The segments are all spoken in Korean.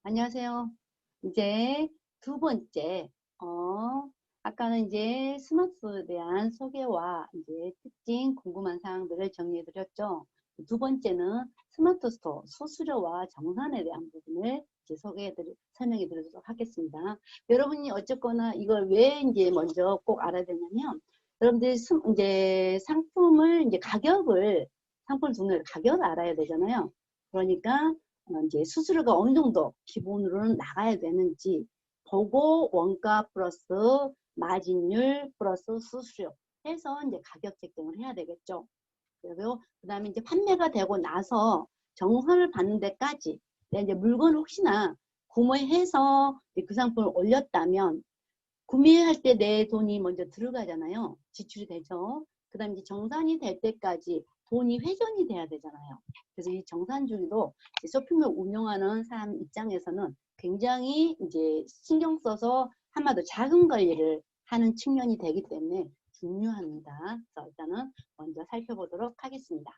안녕하세요. 이제 두 번째, 아까는 이제 스마트에 대한 소개와 이제 특징, 궁금한 사항들을 정리해 드렸죠. 두 번째는 스마트 스토어 수수료와 정산에 대한 부분을 이제 설명해 드리도록 하겠습니다. 여러분이 어쨌거나 이걸 왜 이제 먼저 꼭 알아야 되냐면, 여러분들이 이제 상품을 이제 상품 종류를 가격을 알아야 되잖아요. 그러니까 이제 수수료가 어느 정도 기본으로는 나가야 되는지 보고 원가 플러스 마진율 플러스 수수료 해서 이제 가격 책정을 해야 되겠죠. 그리고 그다음에 이제 판매가 되고 나서 정산을 받는 데까지 이제 물건 혹시나 구매해서 그 상품을 올렸다면 구매할 때 내 돈이 먼저 들어가잖아요. 지출이 되죠. 그 다음에 이제 정산이 될 때까지 돈이 회전이 돼야 되잖아요. 그래서 이 정산 주기도 쇼핑몰 운영하는 사람 입장에서는 굉장히 이제 신경 써서 한마디로 자금 관리를 하는 측면이 되기 때문에 중요합니다. 그래서 일단은 먼저 살펴보도록 하겠습니다.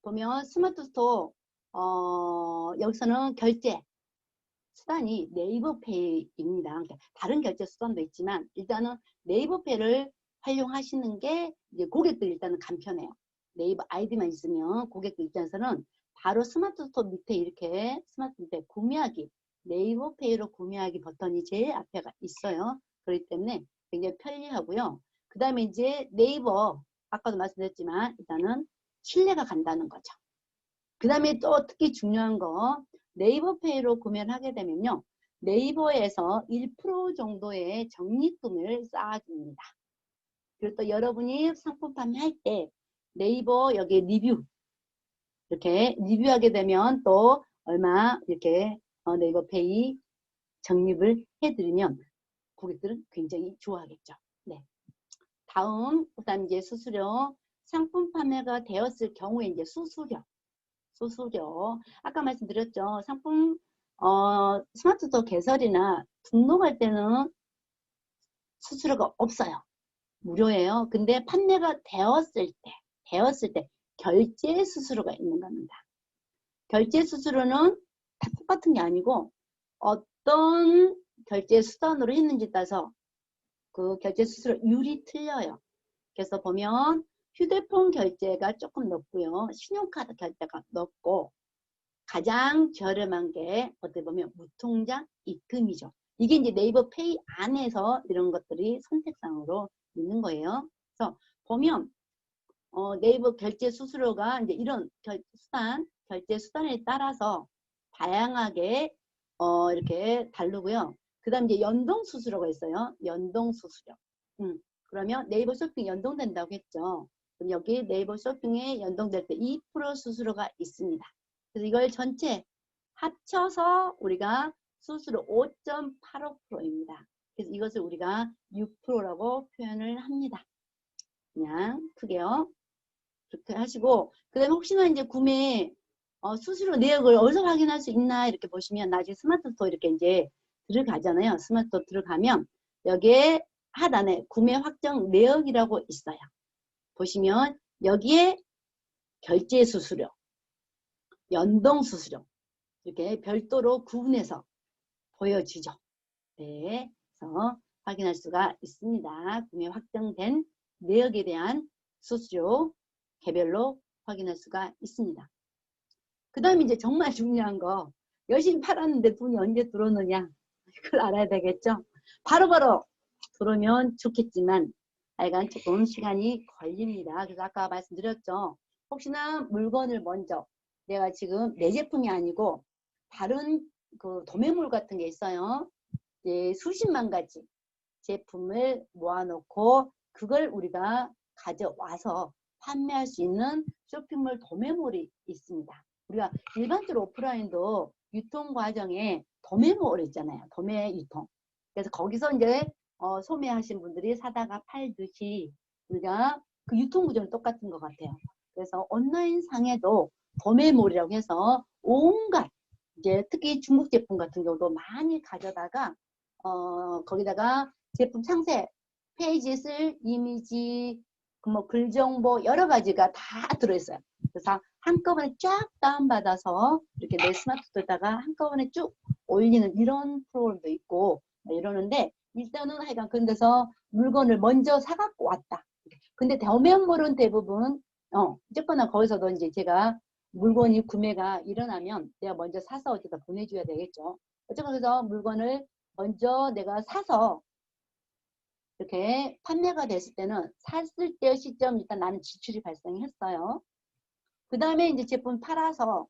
보면 스마트 스토어, 여기서는 결제 수단이 네이버페이입니다. 그러니까 다른 결제 수단도 있지만 일단은 네이버페이를 활용하시는 게 이제 고객들 일단은 간편해요. 네이버 아이디만 있으면 고객들 입장에서는 바로 스마트 스토어 밑에 이렇게 스마트 밑에 구매하기, 네이버페이로 구매하기 버튼이 제일 앞에가 있어요. 그렇기 때문에 굉장히 편리하고요. 그 다음에 이제 네이버, 아까도 말씀드렸지만 일단은 신뢰가 간다는 거죠. 그 다음에 또 특히 중요한 거 네이버페이로 구매를 하게 되면요. 네이버에서 1% 정도의 적립금을 쌓아줍니다. 그리고 또 여러분이 상품 판매할 때 네이버 여기 리뷰 이렇게 리뷰하게 되면 또 얼마 이렇게 네이버페이 적립을 해드리면 고객들은 굉장히 좋아하겠죠. 네. 다음 그다음 이제 수수료 상품 판매가 되었을 경우에 이제 수수료 아까 말씀드렸죠. 상품 스마트 스토어 개설이나 등록할 때는 수수료가 없어요. 무료예요. 근데 판매가 되었을 때 결제 수수료가 있는 겁니다. 결제 수수료는 다 똑같은 게 아니고 어떤 결제 수단으로 했는지 따라서 그 결제 수수료율이 틀려요. 그래서 보면 휴대폰 결제가 조금 높고요. 신용카드 결제가 높고 가장 저렴한 게 어떻게 보면 무통장 입금이죠. 이게 이제 네이버 페이 안에서 이런 것들이 선택상으로 있는 거예요. 그래서 보면 네이버 결제 수수료가 이제 이런 결제 수단에 따라서 다양하게 이렇게 다르고요. 그 다음 이제 연동 수수료가 있어요. 연동 수수료. 그러면 네이버 쇼핑 연동된다고 했죠. 그럼 여기 네이버 쇼핑에 연동될 때 2% 수수료가 있습니다. 그래서 이걸 전체 합쳐서 우리가 수수료 5.85%입니다. 그래서 이것을 우리가 6%라고 표현을 합니다. 그냥 크게요. 그렇게 하시고 그 다음에 혹시나 이제 구매 수수료 내역을 어디서 확인할 수 있나 이렇게 보시면 나중에 스마트 스토어 이렇게 이제 들어가잖아요. 스마트 스토어 들어가면 여기에 하단에 구매 확정 내역이라고 있어요. 보시면 여기에 결제 수수료, 연동 수수료 이렇게 별도로 구분해서 보여주죠. 네, 그래서 확인할 수가 있습니다. 구매 확정된 내역에 대한 수수료 개별로 확인할 수가 있습니다. 그 다음에 이제 정말 중요한 거 열심히 팔았는데 돈이 언제 들어오느냐 그걸 알아야 되겠죠. 바로바로 들어오면 좋겠지만 하여간 조금 시간이 걸립니다. 그래서 아까 말씀드렸죠. 혹시나 물건을 먼저 내가 지금 내 제품이 아니고 다른 그 도매물 같은 게 있어요. 이제 수십만 가지 제품을 모아놓고 그걸 우리가 가져와서 판매할 수 있는 쇼핑몰 도매몰이 있습니다. 우리가 일반적으로 오프라인도 유통 과정에 도매몰 있잖아요. 도매 유통. 그래서 거기서 이제 소매하신 분들이 사다가 팔듯이 우리가 그 유통 구조는 똑같은 것 같아요. 그래서 온라인 상에도 도매몰이라고 해서 온갖 이제 특히 중국 제품 같은 경우도 많이 가져다가 거기다가 제품 상세 페이지 쓸 이미지 뭐 글 정보 여러 가지가 다 들어있어요. 그래서 한꺼번에 쫙 다운받아서 이렇게 내 스마트폰에다가 한꺼번에 쭉 올리는 이런 프로그램도 있고 이러는데 일단은 하여간 그런 데서 물건을 먼저 사갖고 왔다. 근데 대매물은 대부분 어쨌거나 거기서도 이제 제가 물건이 구매가 일어나면 내가 먼저 사서 어디다 보내줘야 되겠죠. 어쨌거나 그래서 물건을 먼저 내가 사서 이렇게 판매가 됐을 때는 샀을 때 시점 일단 나는 지출이 발생했어요. 그 다음에 이제 제품 팔아서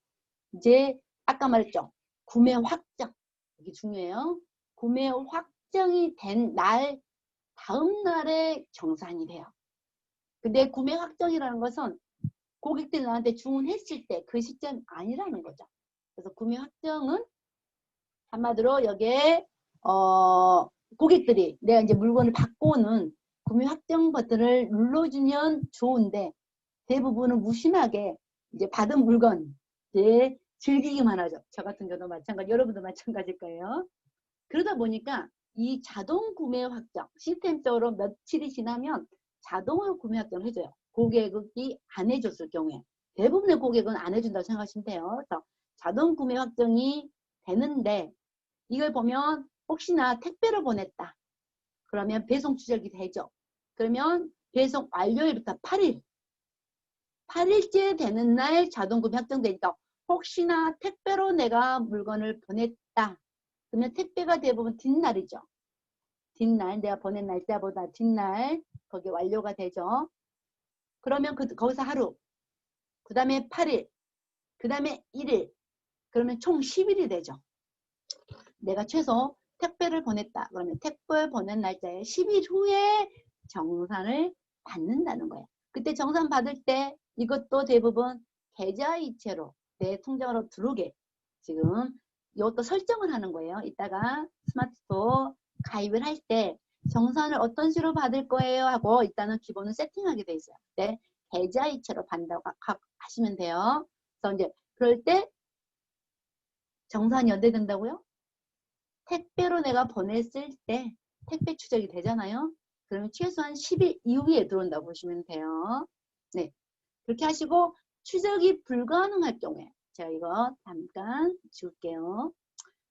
이제 아까 말했죠. 구매 확정. 이게 중요해요. 구매 확정이 된 날 다음 날에 정산이 돼요. 근데 구매 확정이라는 것은 고객들이 나한테 주문했을 때 그 시점이 아니라는 거죠. 그래서 구매 확정은 한마디로 여기에 고객들이 내가 이제 물건을 받고는 구매 확정 버튼을 눌러주면 좋은데 대부분은 무심하게 이제 받은 물건 이제 즐기기만 하죠. 저 같은 경우도 마찬가지, 여러분도 마찬가지일 거예요. 그러다 보니까 이 자동 구매 확정 시스템적으로 며칠이 지나면 자동으로 구매 확정을 해줘요. 고객이 안 해줬을 경우에 대부분의 고객은 안 해준다고 생각하시면 돼요. 그래서 자동 구매 확정이 되는데 이걸 보면 혹시나 택배로 보냈다. 그러면 배송 추적이 되죠. 그러면 배송 완료일부터 8일째 되는 날 자동 구매 확정되니까 혹시나 택배로 내가 물건을 보냈다. 그러면 택배가 대부분 뒷날이죠. 뒷날, 내가 보낸 날짜보다 뒷날 거기 완료가 되죠. 그러면 거기서 하루, 그 다음에 8일, 그 다음에 1일, 그러면 총 10일이 되죠. 내가 최소 택배를 보냈다. 그러면 택배 보낸 날짜에 10일 후에 정산을 받는다는 거예요. 그때 정산 받을 때 이것도 대부분 계좌이체로 내 통장으로 들어오게 지금 이것도 설정을 하는 거예요. 이따가 스마트폰 가입을 할 때 정산을 어떤 식으로 받을 거예요 하고 일단은 기본은 세팅하게 돼 있어요. 그때 계좌이체로 받는다고 하시면 돼요. 그래서 이제 그럴 때 정산이 언제 된다고요? 택배로 내가 보냈을 때 택배 추적이 되잖아요. 그러면 최소한 10일 이후에 들어온다고 보시면 돼요. 네, 그렇게 하시고 추적이 불가능할 경우에 제가 이거 잠깐 지울게요.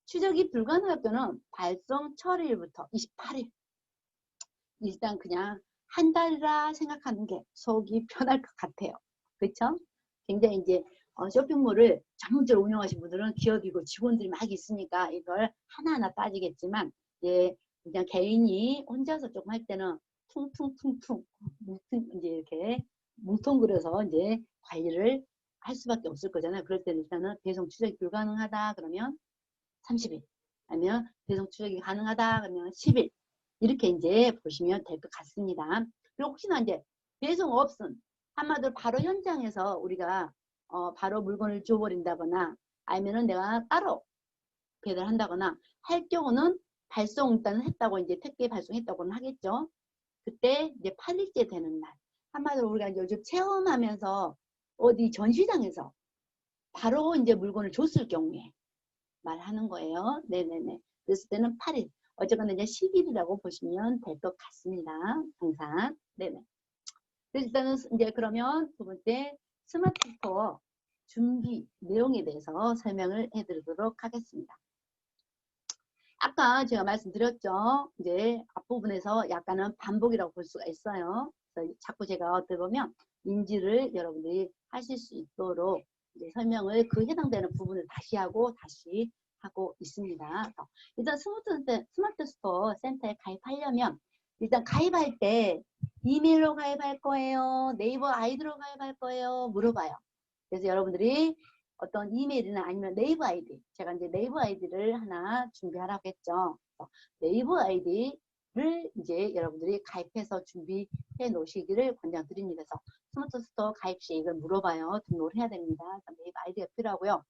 추적이 불가능할 경우는 발송 처리일부터 28일 일단 그냥 한 달이라 생각하는 게 속이 편할 것 같아요. 그렇죠? 굉장히 이제 쇼핑몰을 전문적으로 운영하신 분들은 기업이고 직원들이 막 있으니까 이걸 하나하나 따지겠지만 그냥 개인이 혼자서 조금 할 때는 퉁퉁퉁퉁 이제 이렇게 뭉텅그려서 이제 관리를 할 수밖에 없을 거잖아요. 그럴 때는 일단은 배송 추적이 불가능하다 그러면 30일 아니면 배송 추적이 가능하다 그러면 10일 이렇게 이제 보시면 될 것 같습니다. 그리고 혹시나 이제 배송 없음 한마디로 바로 현장에서 우리가 바로 물건을 줘버린다거나 아니면은 내가 따로 배달한다거나 할 경우는 발송 일단 했다고 이제 택배 발송했다고는 하겠죠. 그때 이제 8일째 되는 날 한마디로 우리가 요즘 체험하면서 어디 전시장에서 바로 이제 물건을 줬을 경우에 말하는 거예요. 네네네. 그랬을 때는 8일. 어쨌거나 이제 10일이라고 보시면 될 것 같습니다. 항상. 네네. 그래서 일단은 이제 그러면 두 번째 스마트 스토어 준비 내용에 대해서 설명을 해드리도록 하겠습니다. 아까 제가 말씀드렸죠. 이제 앞부분에서 약간은 반복이라고 볼 수가 있어요. 그래서 자꾸 제가 어떻게 보면 인지를 여러분들이 하실 수 있도록 이제 설명을 그 해당되는 부분을 다시 하고 있습니다. 일단 스마트 스토어 센터에 가입하려면 일단 가입할 때 이메일로 가입할 거예요? 네이버 아이디로 가입할 거예요? 물어봐요. 그래서 여러분들이 어떤 이메일이나 아니면 네이버 아이디 제가 이제 네이버 아이디를 하나 준비하라고 했죠. 네이버 아이디를 이제 여러분들이 가입해서 준비해 놓으시기를 권장드립니다. 그래서 스마트 스토어 가입 시 이걸 물어봐요. 등록을 해야 됩니다. 네이버 아이디가 필요하고요.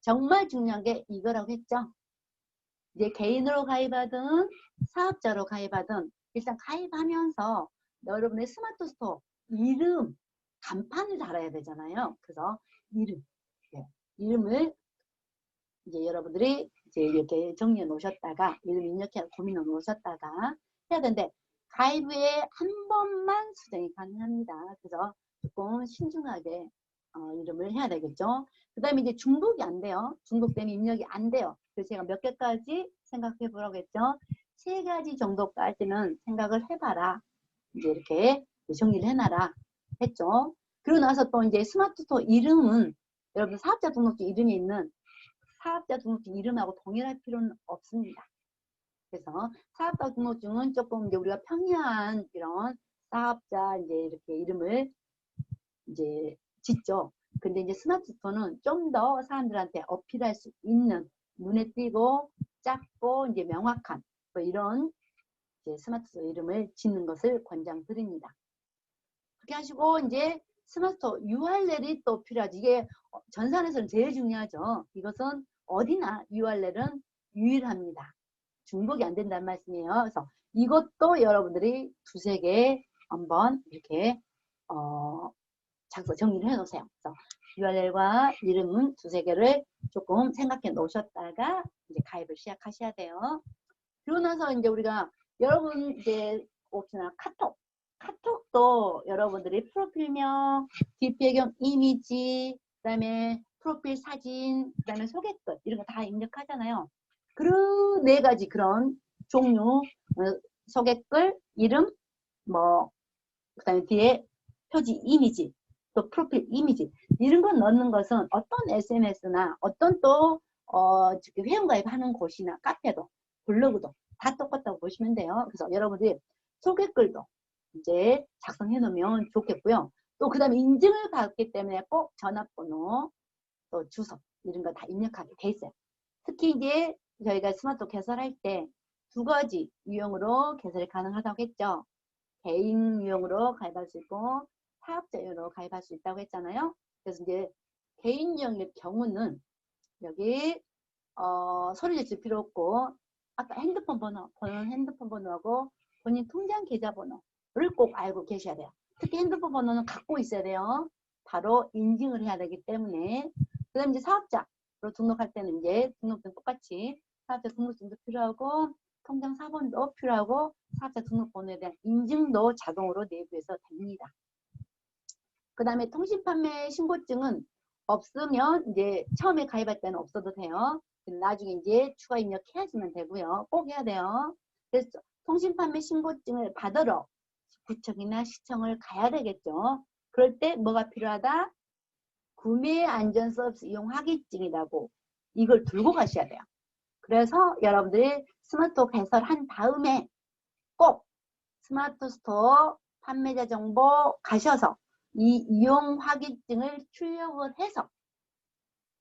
정말 중요한 게 이거라고 했죠. 이제 개인으로 가입하든 사업자로 가입하든 일단 가입하면서 여러분의 스마트 스토어 이름 간판을 달아야 되잖아요. 그래서 이름을 이제 여러분들이 이제 이렇게 정리해 놓으셨다가 이름 입력해 고민해 놓으셨다가 해야 되는데 가입 후에 한 번만 수정이 가능합니다. 그래서 조금 신중하게 이름을 해야 되겠죠. 그 다음에 이제 중복이 안 돼요. 중복되면 입력이 안 돼요. 그래서 제가 몇 개까지 생각해 보라고 했죠. 3가지 정도까지는 생각을 해봐라. 이제 이렇게 정리를 해놔라 했죠. 그러고 나서 또 이제 스마트 스토어 이름은 여러분 사업자 등록증 이름이 있는 사업자 등록증 이름하고 동일할 필요는 없습니다. 그래서 사업자 등록증은 조금 이제 우리가 평이한 이런 사업자 이제 이렇게 이름을 이제 짓죠. 근데 이제 스마트 스토어는 좀 더 사람들한테 어필할 수 있는 눈에 띄고 작고 이제 명확한 뭐 이런 이제 스마트 스토어 이름을 짓는 것을 권장드립니다. 그렇게 하시고 이제 스마트 스토어 URL이 또 필요하지. 이게 전산에서는 제일 중요하죠. 이것은 어디나 URL은 유일합니다. 중복이 안 된다는 말씀이에요. 그래서 이것도 여러분들이 2-3개 한번 이렇게 정리를 해 놓으세요. 그래서 URL과 이름은 2-3개를 조금 생각해 놓으셨다가 이제 가입을 시작하셔야 돼요. 그러고 나서 이제 우리가 여러분 이제 옵셔널 카톡도 여러분들이 프로필명, 뒷배경 이미지, 그 다음에 프로필 사진, 그 다음에 소개글 이런 거 다 입력하잖아요. 그 4가지 그런 종류 소개글, 이름, 뭐 그 다음에 뒤에 표지 이미지, 또 프로필 이미지 이런 거 넣는 것은 어떤 SNS나 어떤 또 회원가입하는 곳이나 카페도 블로그도 다 똑같다고 보시면 돼요. 그래서 여러분들이 소개글도 이제 작성해 놓으면 좋겠고요. 또 그 다음에 인증을 받기 때문에 꼭 전화번호 또 주소 이런 거 다 입력하게 돼 있어요. 특히 이제 저희가 스마트 개설할 때 2가지 유형으로 개설이 가능하다고 했죠. 개인 유형으로 가입할 수 있고 사업자 유형으로 가입할 수 있다고 했잖아요. 그래서 이제 개인 유형의 경우는 여기 서류 제출 필요 없고 아까 핸드폰 번호하고 본인 통장 계좌번호를 꼭 알고 계셔야 돼요. 특히 핸드폰 번호는 갖고 있어야 돼요. 바로 인증을 해야 되기 때문에. 그 다음에 이제 사업자로 등록할 때는 이제 등록증 똑같이 사업자 등록증도 필요하고 통장 사본도 필요하고 사업자 등록번호에 대한 인증도 자동으로 내부에서 됩니다. 그 다음에 통신판매 신고증은 없으면 이제 처음에 가입할 때는 없어도 돼요. 나중에 이제 추가 입력해야지만 되고요. 꼭 해야 돼요. 그래서 통신판매 신고증을 받으러 구청이나 시청을 가야 되겠죠. 그럴 때 뭐가 필요하다? 구매 안전 서비스 이용 확인증이라고 이걸 들고 가셔야 돼요. 그래서 여러분들이 스마트 개설한 다음에 꼭 스마트 스토어 판매자 정보 가셔서 이 이용 확인증을 출력을 해서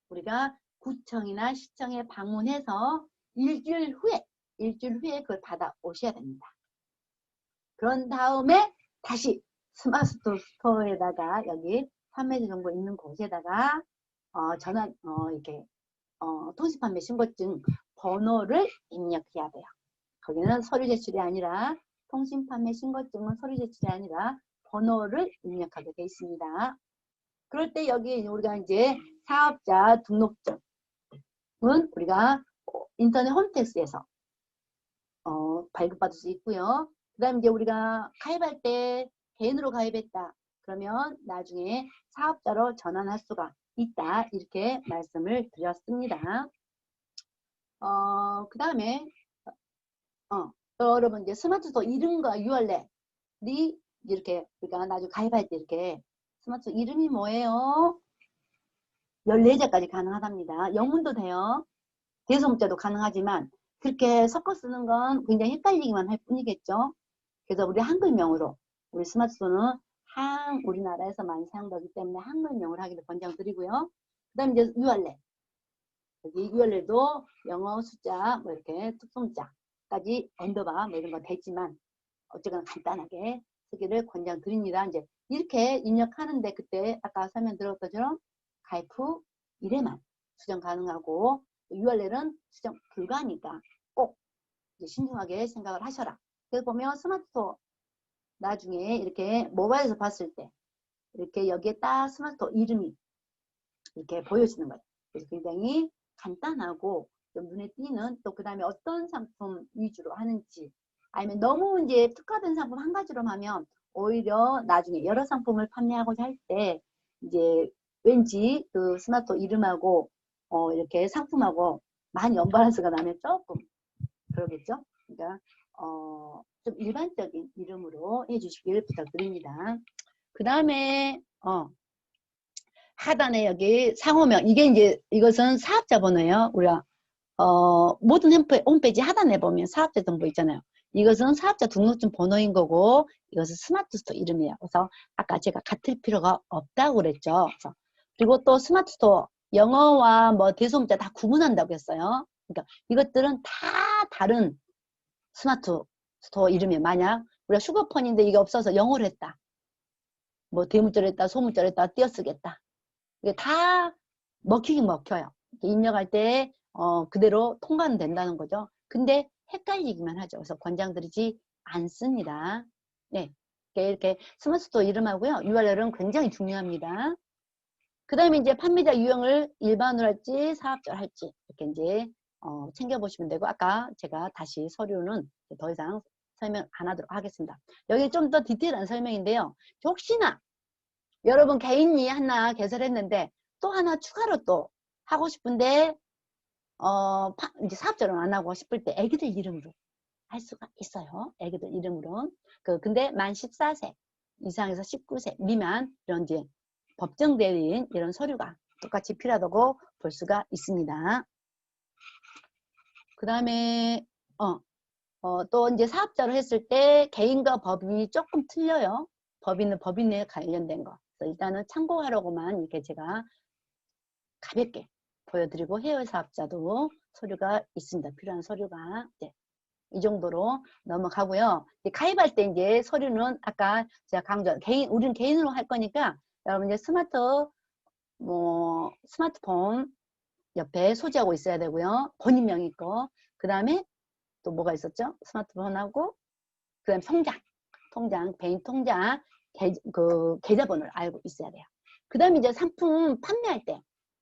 우리가 구청이나 시청에 방문해서 일주일 후에 그걸 받아 오셔야 됩니다. 그런 다음에 다시 스마트 스토어에다가 여기 판매자 정보 있는 곳에다가 이렇게 통신판매 신고증 번호를 입력해야 돼요. 거기는 서류 제출이 아니라 통신판매 신고증은 서류 제출이 아니라 번호를 입력하게 되어 있습니다. 그럴 때 여기 우리가 이제 사업자 등록증은 우리가 인터넷 홈택스에서 발급받을 수 있고요. 그 다음에 이제 우리가 가입할 때 개인으로 가입했다. 그러면 나중에 사업자로 전환할 수가 있다. 이렇게 말씀을 드렸습니다. 그 다음에 여러분 이제 스마트 스토어 이름과 URL이 이렇게 우리가 나중에 가입할 때 이렇게 스마트 스토어 이름이 뭐예요? 14자까지 가능하답니다. 영문도 돼요. 대소문자도 가능하지만 그렇게 섞어 쓰는 건 굉장히 헷갈리기만 할 뿐이겠죠. 그래서 우리 한글명으로 우리 스마트 스토어는 우리나라에서 많이 사용되기 때문에 한글명으로 하기를 권장드리고요. 그 다음에 이제 URL. 여기 URL도 영어 숫자 뭐 이렇게 특성자까지 언더바 뭐 이런 거 되지만 어쨌거나 간단하게 쓰기를 권장드립니다. 이제 이렇게 입력하는데 그때 아까 설명 드렸던 것처럼 가입 후 1회만 수정 가능하고 URL은 수정 불가하니까 꼭 이제 신중하게 생각을 하셔라. 그래서 보면 스마트 스토어 나중에 이렇게 모바일에서 봤을 때 이렇게 여기에 딱 스마트 스토어 이름이 이렇게 보여지는 거예요. 그래서 굉장히 간단하고 좀 눈에 띄는 또 그 다음에 어떤 상품 위주로 하는지 아니면 너무 이제 특화된 상품 한 가지로 하면 오히려 나중에 여러 상품을 판매하고자 할 때 이제 왠지 그 스마트 이름하고 이렇게 상품하고 많이 언밸런스가 나면 조금 그러겠죠? 그러니까 좀 일반적인 이름으로 해주시길 부탁드립니다. 그 다음에 하단에 여기 상호명, 이게 이제 이것은 사업자 번호예요. 우리가 모든 홈페이지 하단에 보면 사업자 정보 있잖아요. 이것은 사업자 등록증 번호인 거고 이것은 스마트 스토어 이름이에요. 그래서 아까 제가 같을 필요가 없다고 그랬죠. 그리고 또 스마트 스토어 영어와 뭐 대소문자 다 구분한다고 했어요. 그러니까 이것들은 다 다른 스마트 스토어 이름이에요. 만약 우리가 슈거폰인데 이게 없어서 영어로 했다. 뭐 대문자로 했다, 소문자로 했다, 띄어쓰겠다. 이게 다 먹히긴 먹혀요. 입력할 때 그대로 통과는 된다는 거죠. 근데 헷갈리기만 하죠. 그래서 권장드리지 않습니다. 네, 이렇게 스마트 스토어 이름하고요. URL은 굉장히 중요합니다. 그 다음에 이제 판매자 유형을 일반으로 할지 사업자로 할지 이렇게 이제 챙겨보시면 되고, 아까 제가 다시 서류는 더 이상 설명 안 하도록 하겠습니다. 여기 좀 더 디테일한 설명인데요. 혹시나 여러분 개인이 하나 개설했는데 또 하나 추가로 또 하고 싶은데 이제 사업자로는 안 하고 싶을 때 애기들 이름으로 할 수가 있어요. 애기들 이름으로. 근데 만 14세 이상에서 19세 미만 이런 이제 법정 대리인 이런 서류가 똑같이 필요하다고 볼 수가 있습니다. 그 다음에 또 이제 사업자로 했을 때 개인과 법인이 조금 틀려요. 법인은 법인에 관련된 거. 그래서 일단은 참고하려고만 이렇게 제가 가볍게 보여드리고, 해외 사업자도 서류가 있습니다. 필요한 서류가. 네. 이 정도로 넘어가고요. 가입할 때 이제 서류는 아까 제가 강조, 우리는 개인으로 할 거니까 여러분 이제 스마트폰 옆에 소지하고 있어야 되고요. 본인명 있고, 그 다음에 또 뭐가 있었죠? 스마트폰하고, 그 다음에 통장, 개인 통장, 계좌번호를 알고 있어야 돼요. 그 다음에 이제 상품 판매할 때,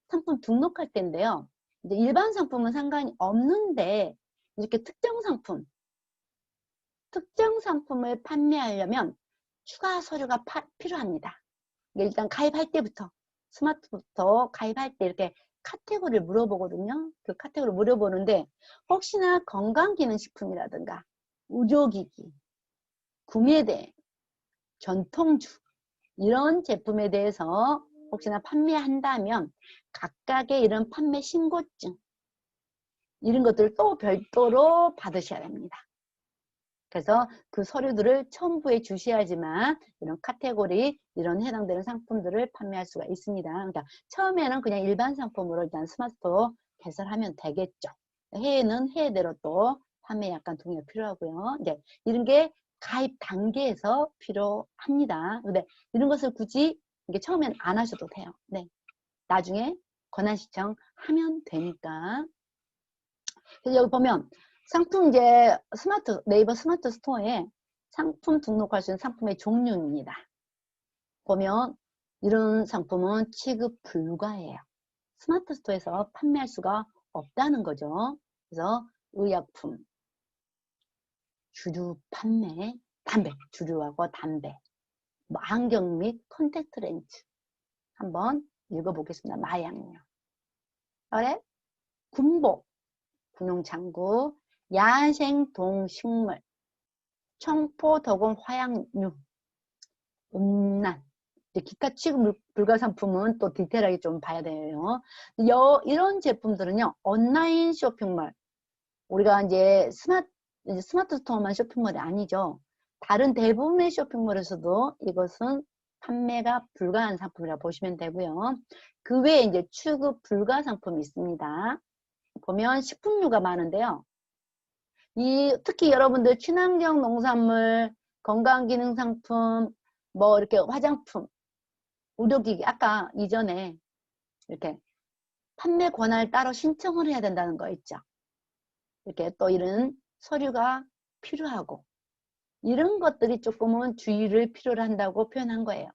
상품 등록할 때인데요. 이제 일반 상품은 상관이 없는데, 이렇게 특정 상품을 판매하려면 추가 서류가 필요합니다. 일단 가입할 때부터, 스마트부터 가입할 때 이렇게 카테고리를 물어보거든요. 그 카테고리를 물어보는데, 혹시나 건강기능식품이라든가, 의료기기, 구매대, 전통주, 이런 제품에 대해서 혹시나 판매한다면 각각의 이런 판매 신고증, 이런 것들을 또 별도로 받으셔야 됩니다. 그래서 그 서류들을 첨부해 주셔야지만 이런 카테고리, 이런 해당되는 상품들을 판매할 수가 있습니다. 그러니까 처음에는 그냥 일반 상품으로 일단 스마트스토어 개설하면 되겠죠. 해외는 해외대로 또 판매 약간 동의가 필요하고요. 이제 이런 게 가입 단계에서 필요합니다. 근데 이런 것을 굳이 이게 처음엔 안 하셔도 돼요. 네. 나중에 권한 신청하면 되니까. 그래서 여기 보면 상품 이제 네이버 스마트 스토어에 상품 등록할 수 있는 상품의 종류입니다. 보면 이런 상품은 취급 불가예요. 스마트 스토어에서 판매할 수가 없다는 거죠. 그래서 의약품, 주류 판매, 담배, 주류하고 담배, 뭐 안경 및 컨택트 렌즈. 한번 읽어보겠습니다. 마약류. 그래? 군복, 군용장구, 야생동식물, 청포, 도금, 화약류, 음란, 기타 취급 불가 상품은 또 디테일하게 좀 봐야 돼요. 이런 제품들은요, 온라인 쇼핑몰, 우리가 이제 스마트 스토어만 쇼핑몰이 아니죠. 다른 대부분의 쇼핑몰에서도 이것은 판매가 불가한 상품이라고 보시면 되고요. 그 외에 이제 취급 불가 상품이 있습니다. 보면 식품류가 많은데요. 특히 여러분들 친환경 농산물, 건강기능상품, 뭐 이렇게 화장품, 의료기기, 아까 이전에 이렇게 판매 권한을 따로 신청을 해야 된다는 거 있죠. 이렇게 또 이런 서류가 필요하고 이런 것들이 조금은 주의를 필요로 한다고 표현한 거예요.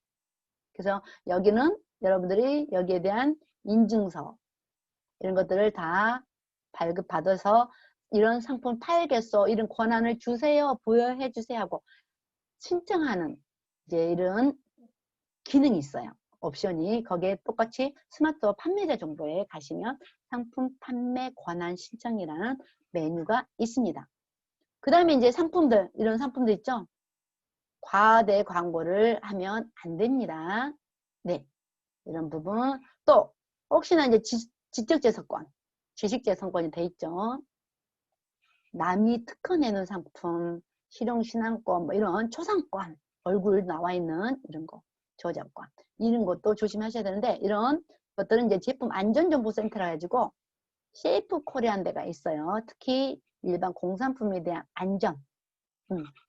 그래서 여기는 여러분들이 여기에 대한 인증서 이런 것들을 다 발급받아서 이런 상품 팔겠소, 이런 권한을 주세요, 부여해 주세요 하고 신청하는 이제 이런 기능이 있어요. 옵션이 거기에 똑같이 스마트워 판매자 정보에 가시면 상품 판매 권한 신청이라는 메뉴가 있습니다. 그 다음에 이제 상품들, 이런 상품들 있죠? 과대 광고를 하면 안 됩니다. 네. 이런 부분. 또, 혹시나 이제 지적재산권, 지식재산권이 돼 있죠? 남이 특허내는 상품, 실용신앙권, 뭐 이런 초상권, 얼굴 나와 있는 이런 거, 저작권. 이런 것도 조심하셔야 되는데, 이런 것들은 이제 제품 안전정보센터라 가지고, 세이프 코리안 데가 있어요. 특히 일반 공산품에 대한 안전,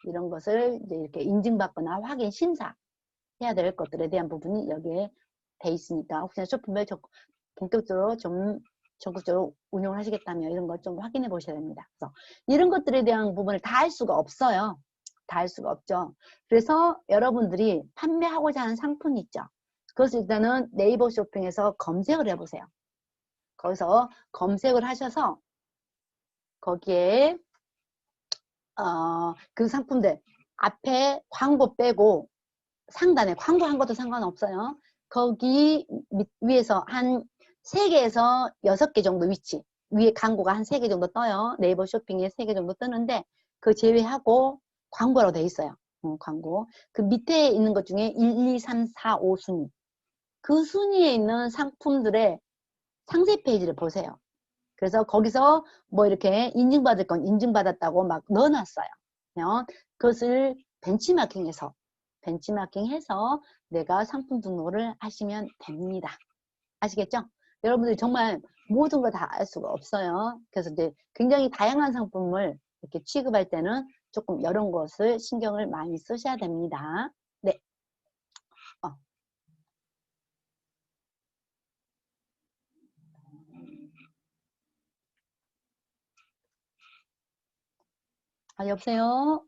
이런 것을 이제 이렇게 인증받거나 확인 심사 해야 될 것들에 대한 부분이 여기에 돼 있으니까 혹시나 쇼핑몰 본격적으로 좀 적극적으로 운영을 하시겠다면 이런 것 좀 확인해 보셔야 됩니다. 그래서 이런 것들에 대한 부분을 다 할 수가 없어요. 다 할 수가 없죠. 그래서 여러분들이 판매하고자 하는 상품이 있죠. 그것을 일단은 네이버 쇼핑에서 검색을 해보세요. 거기서 검색을 하셔서 거기에 그 상품들 앞에 광고 빼고 상단에 광고한 것도 상관없어요. 거기 위에서 한 3개에서 6개 정도 위치 위에 광고가 한 3개 정도 떠요. 네이버 쇼핑에 3개 정도 뜨는데 그 제외하고 광고라고 돼 있어요. 광고. 그 밑에 있는 것 중에 1, 2, 3, 4, 5 순위. 그 순위에 있는 상품들의 상세 페이지를 보세요. 그래서 거기서 뭐 이렇게 인증받을 건 인증받았다고 막 넣어놨어요. 그것을 벤치마킹해서 내가 상품 등록을 하시면 됩니다. 아시겠죠? 여러분들이 정말 모든 걸 다 알 수가 없어요. 그래서 이제 굉장히 다양한 상품을 이렇게 취급할 때는 조금 이런 것을 신경을 많이 쓰셔야 됩니다. 네. 여보세요?